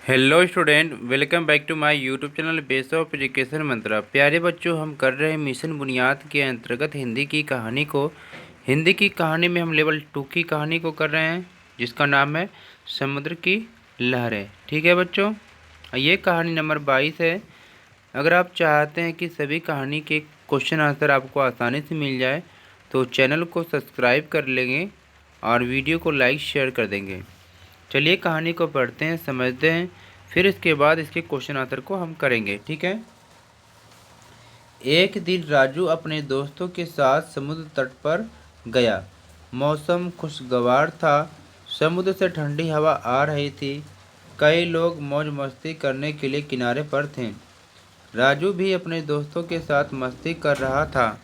Hello student, welcome back to my YouTube channel base of education Mantra. प्यारे बच्चों, हम कर रहे हैं मिशन बुनियाद के अंतर्गत हिंदी की कहानी में हम लेवल 2 की कहानी को कर रहे हैं, जिसका नाम है समुद्र की लहरें। ठीक है बच्चों, ये कहानी नंबर 22 है। अगर आप चाहते हैं कि सभी कहानी के क्वेश्चन आंसर आपको आसानी से मिल जाए तो चैनल को सब्सक्राइब कर लेंगे और वीडियो को लाइक शेयर कर देंगे। चलिए कहानी को पढ़ते हैं, समझते हैं, फिर इसके बाद इसके क्वेश्चन आंसर को हम करेंगे। ठीक है। एक दिन राजू अपने दोस्तों के साथ समुद्र तट पर गया। मौसम खुशगवार था। समुद्र से ठंडी हवा आ रही थी। कई लोग मौज मस्ती करने के लिए किनारे पर थे। राजू भी अपने दोस्तों के साथ मस्ती कर रहा था।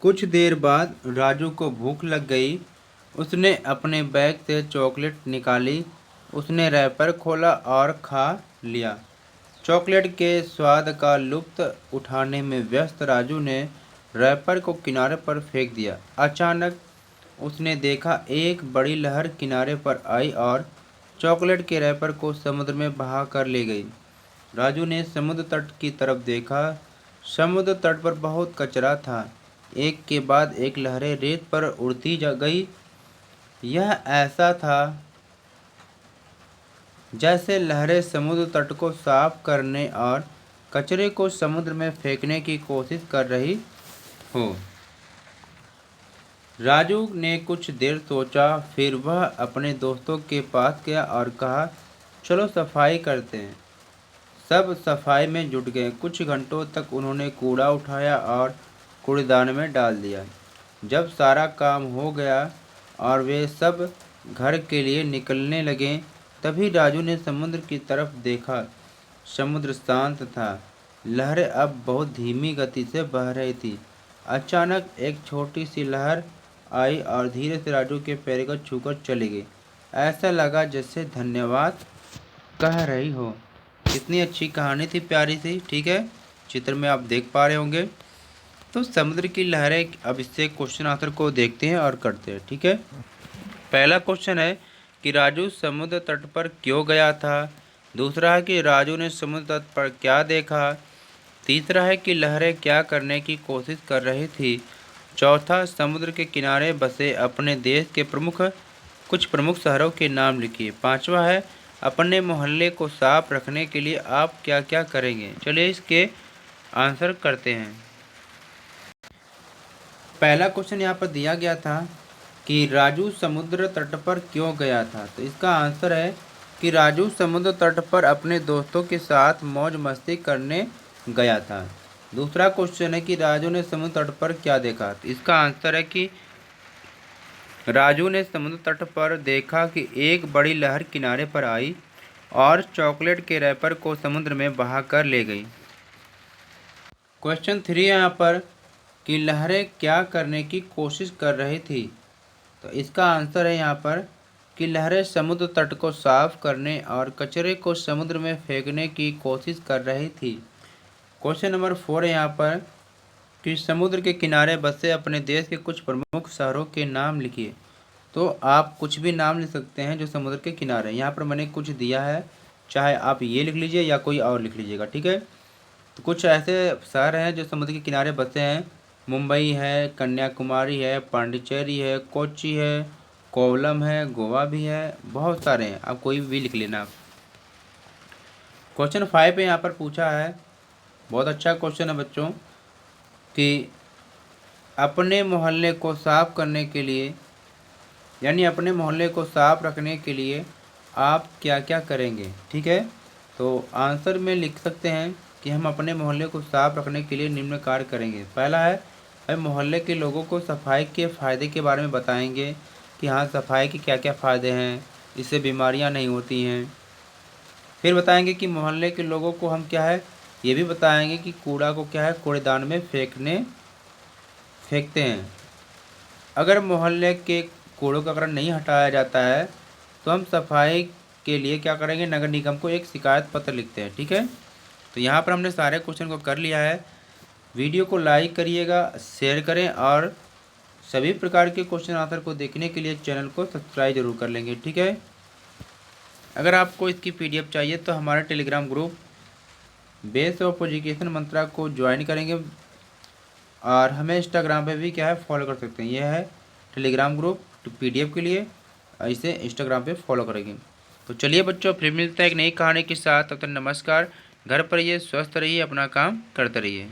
कुछ देर बाद राजू को भूख लग गई। उसने अपने बैग से चॉकलेट निकाली। उसने रैपर खोला और खा लिया। चॉकलेट के स्वाद का लुत्फ उठाने में व्यस्त राजू ने रैपर को किनारे पर फेंक दिया। अचानक उसने देखा एक बड़ी लहर किनारे पर आई और चॉकलेट के रैपर को समुद्र में बहा कर ले गई। राजू ने समुद्र तट की तरफ देखा। समुद्र तट पर बहुत कचरा था। एक के बाद एक लहरें रेत पर उड़ती जा गई। यह ऐसा था जैसे लहरें समुद्र तट को साफ करने और कचरे को समुद्र में फेंकने की कोशिश कर रही हो। राजू ने कुछ देर सोचा, फिर वह अपने दोस्तों के पास गया और कहा, चलो सफाई करते हैं। सब सफाई में जुट गए। कुछ घंटों तक उन्होंने कूड़ा उठाया और कूड़ेदान में डाल दिया। जब सारा काम हो गया और वे सब घर के लिए निकलने लगे, तभी राजू ने समुद्र की तरफ देखा। समुद्र शांत था। लहरें अब बहुत धीमी गति से बह रही थी। अचानक एक छोटी सी लहर आई और धीरे से राजू के पैर को छूकर चली गई। ऐसा लगा जैसे धन्यवाद कह रही हो। कितनी अच्छी कहानी थी, प्यारी सी। ठीक है, चित्र में आप देख पा रहे होंगे। तो समुद्र की लहरें, अब इससे क्वेश्चन आंसर को देखते हैं और करते हैं। ठीक है। पहला क्वेश्चन है कि राजू समुद्र तट पर क्यों गया था। दूसरा है कि राजू ने समुद्र तट पर क्या देखा। तीसरा है कि लहरें क्या करने की कोशिश कर रही थी। चौथा, समुद्र के किनारे बसे अपने देश के कुछ प्रमुख शहरों के नाम लिखिए। पांचवा है, अपने मोहल्ले को साफ रखने के लिए आप क्या क्या करेंगे। चलिए इसके आंसर करते हैं। पहला क्वेश्चन यहाँ पर दिया गया था कि राजू समुद्र तट पर क्यों गया था। तो इसका आंसर है कि राजू समुद्र तट पर अपने दोस्तों के साथ मौज मस्ती करने गया था। दूसरा क्वेश्चन है कि राजू ने समुद्र तट पर क्या देखा। तो इसका आंसर है कि राजू ने समुद्र तट पर देखा कि एक बड़ी लहर किनारे पर आई और चॉकलेट के रैपर को समुद्र में बहा कर ले गई। क्वेश्चन 3 यहाँ पर कि लहरें क्या करने की कोशिश कर रही थी। तो इसका आंसर है यहाँ पर कि लहरें समुद्र तट को साफ करने और कचरे को समुद्र में फेंकने की कोशिश कर रही थी। क्वेश्चन नंबर 4 है यहाँ पर कि समुद्र के किनारे बसे अपने देश के कुछ प्रमुख शहरों के नाम लिखिए। तो आप कुछ भी नाम लिख सकते हैं जो समुद्र के किनारे। यहाँ पर मैंने कुछ दिया है, चाहे आप ये लिख लीजिए या कोई और लिख लीजिएगा। ठीक है। तो कुछ ऐसे शहर हैं जो समुद्र के किनारे बसे हैं। मुंबई है, कन्याकुमारी है, पांडिचेरी है, कोच्चि है, कोवलम है, गोवा भी है, बहुत सारे हैं, आप कोई भी लिख लेना। क्वेश्चन 5 पे यहाँ पर पूछा है, बहुत अच्छा क्वेश्चन है बच्चों, कि अपने मोहल्ले को साफ करने के लिए, यानी अपने मोहल्ले को साफ रखने के लिए आप क्या क्या करेंगे। ठीक है। तो आंसर में लिख सकते हैं कि हम अपने मोहल्ले को साफ रखने के लिए निम्न कार्य करेंगे। पहला है, हम मोहल्ले के लोगों को सफाई के फ़ायदे के बारे में बताएंगे कि हाँ, सफाई के क्या क्या फ़ायदे हैं, इससे बीमारियां नहीं होती हैं। फिर बताएंगे कि मोहल्ले के लोगों को हम क्या है, ये भी बताएंगे कि कूड़ा को क्या है, कूड़ेदान में फेंकते हैं। अगर मोहल्ले के कूड़ों का अगर नहीं हटाया जाता है तो हम सफाई के लिए क्या करेंगे, नगर निगम को एक शिकायत पत्र लिखते हैं। ठीक है। तो यहाँ पर हमने सारे क्वेश्चन को कर लिया है। वीडियो को लाइक करिएगा, शेयर करें और सभी प्रकार के क्वेश्चन आंसर को देखने के लिए चैनल को सब्सक्राइब जरूर कर लेंगे। ठीक है। अगर आपको इसकी PDF चाहिए तो हमारे Telegram group base of education Mantra को ज्वाइन करेंगे और हमें इंस्टाग्राम पे भी क्या है फॉलो कर सकते हैं। यह है टेलीग्राम ग्रुप PDF के लिए, इसे इंस्टाग्राम पे फॉलो करेंगे। तो चलिए बच्चों, फिर मिलते हैं एक नई कहानी के साथ। तब तक नमस्कार। घर पर रहिए, स्वस्थ रहिए, अपना काम करते रहिए।